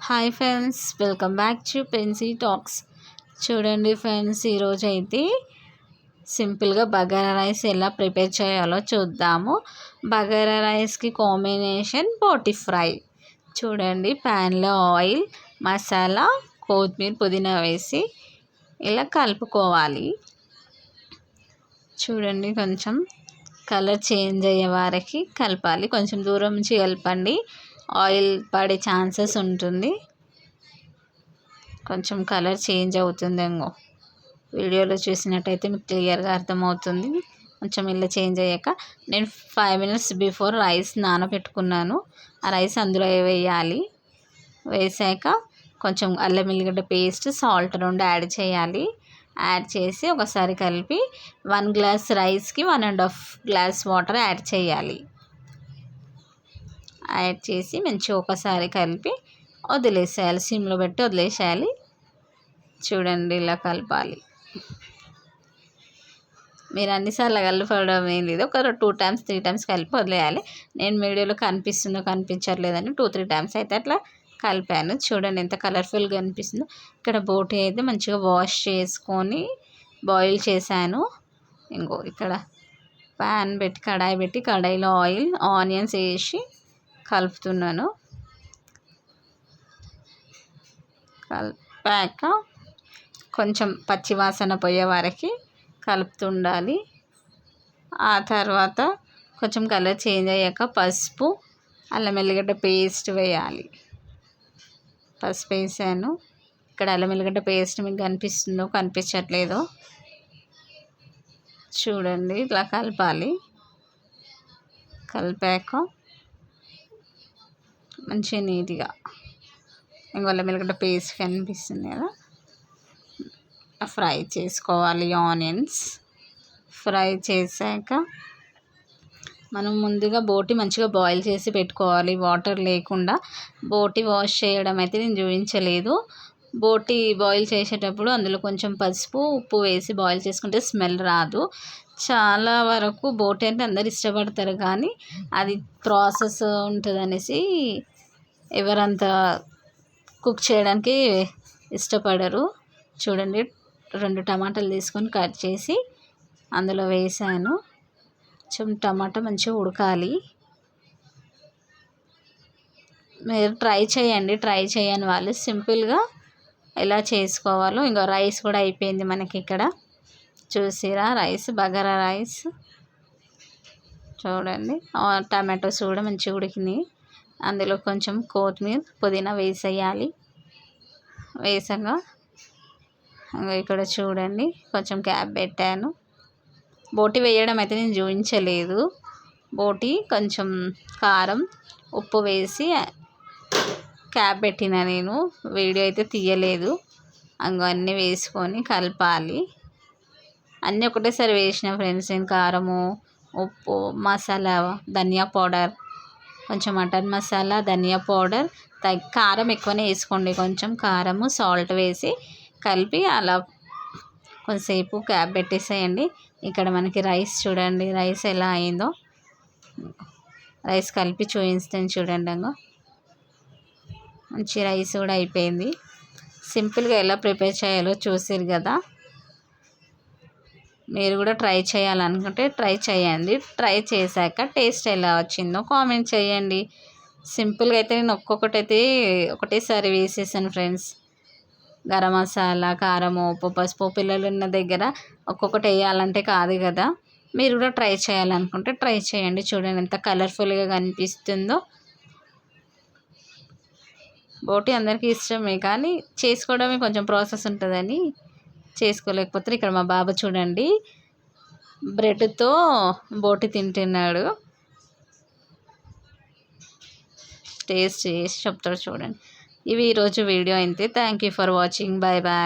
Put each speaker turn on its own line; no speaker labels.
Hi friends, welcome back to Pency talks. చూడండి friends, ఈరోజు అయితే సింపుల్గా బగారా రైస్ ఎలా ప్రిపేర్ చేయాలో చూద్దాము. బగారా రైస్కి కాంబినేషన్ బోటి ఫ్రై. చూడండి, ప్యాన్లో ఆయిల్, మసాలా, కొత్తిమీర, పుదీనా వేసి ఇలా కలుపుకోవాలి. చూడండి, కొంచెం కలర్ చేంజ్ అయ్యే వారికి కలపాలి. కొంచెం దూరం నుంచి కలపండి, ఆయిల్ పడే ఛాన్సెస్ ఉంటుంది. కొంచెం కలర్ చేంజ్ అవుతుందేమో, వీడియోలో చూసినట్టయితే మీకు క్లియర్గా అర్థమవుతుంది. కొంచెం ఇలా చేంజ్ అయ్యాక నేను 5 minutes బిఫోర్ రైస్ నానబెట్టుకున్నాను. ఆ రైస్ అందులో వేయాలి. వేసాక కొంచెం అల్లం ఎల్లిగడ్డ పేస్ట్, సాల్ట్ 2 యాడ్ చేయాలి. యాడ్ చేసి ఒకసారి కలిపి 1 glass రైస్కి 1.5 glass వాటర్ యాడ్ చేయాలి. యాడ్ చేసి మంచిగా ఒకసారి కలిపి వదిలేసేయాలి. సిమ్లో పెట్టి వదిలేసేయాలి. చూడండి, ఇలా కలపాలి. మీరు అన్నిసార్లు కలపడం ఏం లేదు, ఒక 2 times 3 times కలిపి వదిలేయాలి. నేను వీడియోలో కనిపించట్లేదని 2-3 times అయితే అట్లా కలిపాను. చూడండి ఎంత కలర్ఫుల్గా అనిపిస్తుందో. ఇక్కడ బోటి అయితే మంచిగా వాష్ చేసుకొని బాయిల్ చేశాను. ఇంకో ఇక్కడ ప్యాన్ పెట్టి కడాయి పెట్టి కడాయిలో ఆయిల్, ఆనియన్స్ వేసి కలుపుతున్నాను. కలిపాక కొంచెం పచ్చివాసన పోయే వరకు కలుపుతుండాలి. ఆ తర్వాత కొంచెం కలర్ చేంజ్ అయ్యాక పసుపు, అల్లం ఎల్లిగడ్డ పేస్ట్ వేయాలి. పసుపు వేసాను. ఇక్కడ అల్లం ఎల్లిగడ్డ పేస్ట్ మీకు కనిపిస్తుందో కనిపించట్లేదో చూడండి, ఇట్లా కలపాలి. కలిపాక మంచిగా నీట్గా అల్లం ఎల్లిగడ్డ పేస్ట్ కనిపిస్తుంది కదా, ఫ్రై చేసుకోవాలి. ఆనియన్స్ ఫ్రై చేశాక మనం ముందుగా బోటి మంచిగా బాయిల్ చేసి పెట్టుకోవాలి, వాటర్ లేకుండా. బోటి వాష్ చేయడం అయితే నేను చూపించలేదు. బోటి బాయిల్ చేసేటప్పుడు అందులో కొంచెం పసుపు, ఉప్పు వేసి బాయిల్ చేసుకుంటే స్మెల్ రాదు. చాలా వరకు బోటి అంటే అందరు ఇష్టపడతారు, కానీ అది ప్రాసెస్ ఉంటుంది అనేసి ఎవరంతా కుక్ చేయడానికి ఇష్టపడరు. చూడండి, 2 టమాటాలు తీసుకొని కట్ చేసి అందులో వేసాను. టమాటా మంచిగా ఉడకాలి. మీరు ట్రై చేయని వాళ్ళు సింపుల్గా ఎలా చేసుకోవాలో. ఇంకా రైస్ కూడా అయిపోయింది మనకి. ఇక్కడ చూసిరా, రైస్ బగారా రైస్. చూడండి, టమాటోస్ కూడా మంచిగా ఉడికినాయి. అందులో కొంచెం కొత్తిమీర, పుదీనా వేసేయాలి. వేసాక ఇక్కడ చూడండి కొంచెం క్యాప్ పెట్టాను. బోటి వేయడం అయితే నేను చూపించలేదు. బోటి కొంచెం కారం, ఉప్పు వేసి క్యాప్ పెట్టిన, నేను వీడియో అయితే తీయలేదు. అన్నీ వేసుకొని కలపాలి. అన్నీ ఒకటేసారి వేసిన ఫ్రెండ్స్. నేను కారము, ఉప్పు, మసాలా, ధనియా పౌడర్, కొంచెం మటన్ మసాలా, ధనియా పౌడర్, కారం ఎక్కువనే వేసుకోండి. కొంచెం కారము, సాల్ట్ వేసి కలిపి అలా కొంతసేపు క్యాప్ పెట్టేసేయండి. ఇక్కడ మనకి రైస్ చూడండి, రైస్ ఎలా అయిందో. రైస్ కలిపి చూపిస్తాను చూడండి. మంచి రైస్ కూడా అయిపోయింది. సింపుల్గా ఎలా ప్రిపేర్ చేయాలో చూసారు కదా. మీరు కూడా ట్రై చేయాలనుకుంటే ట్రై చేయండి. ట్రై చేశాక టేస్ట్ ఎలా వచ్చిందో కామెంట్ చేయండి. సింపుల్గా అయితే నేను ఒకటేసారి వేసేసాను ఫ్రెండ్స్. గరం మసాలా, కారం, ఉప్పు, పసుపు పిల్లలు ఉన్న దగ్గర ఒక్కొక్కటి వేయాలంటే కాదు కదా. మీరు కూడా ట్రై చేయాలనుకుంటే ట్రై చేయండి. చూడండి ఎంత కలర్ఫుల్గా కనిపిస్తుందో. బోటి అందరికీ ఇష్టమే, కానీ చేసుకోవడమే కొంచెం ప్రాసెస్ ఉంటుందని చేసుకోలేకపోతే. ఇక్కడ మా బాబు చూడండి బ్రెడ్తో బోటి తింటున్నాడు. టేస్ట్ చేసి చెప్తాడు. చూడండి, ఇవి ఈరోజు వీడియో అయితే. Thank you for watching. Bye bye.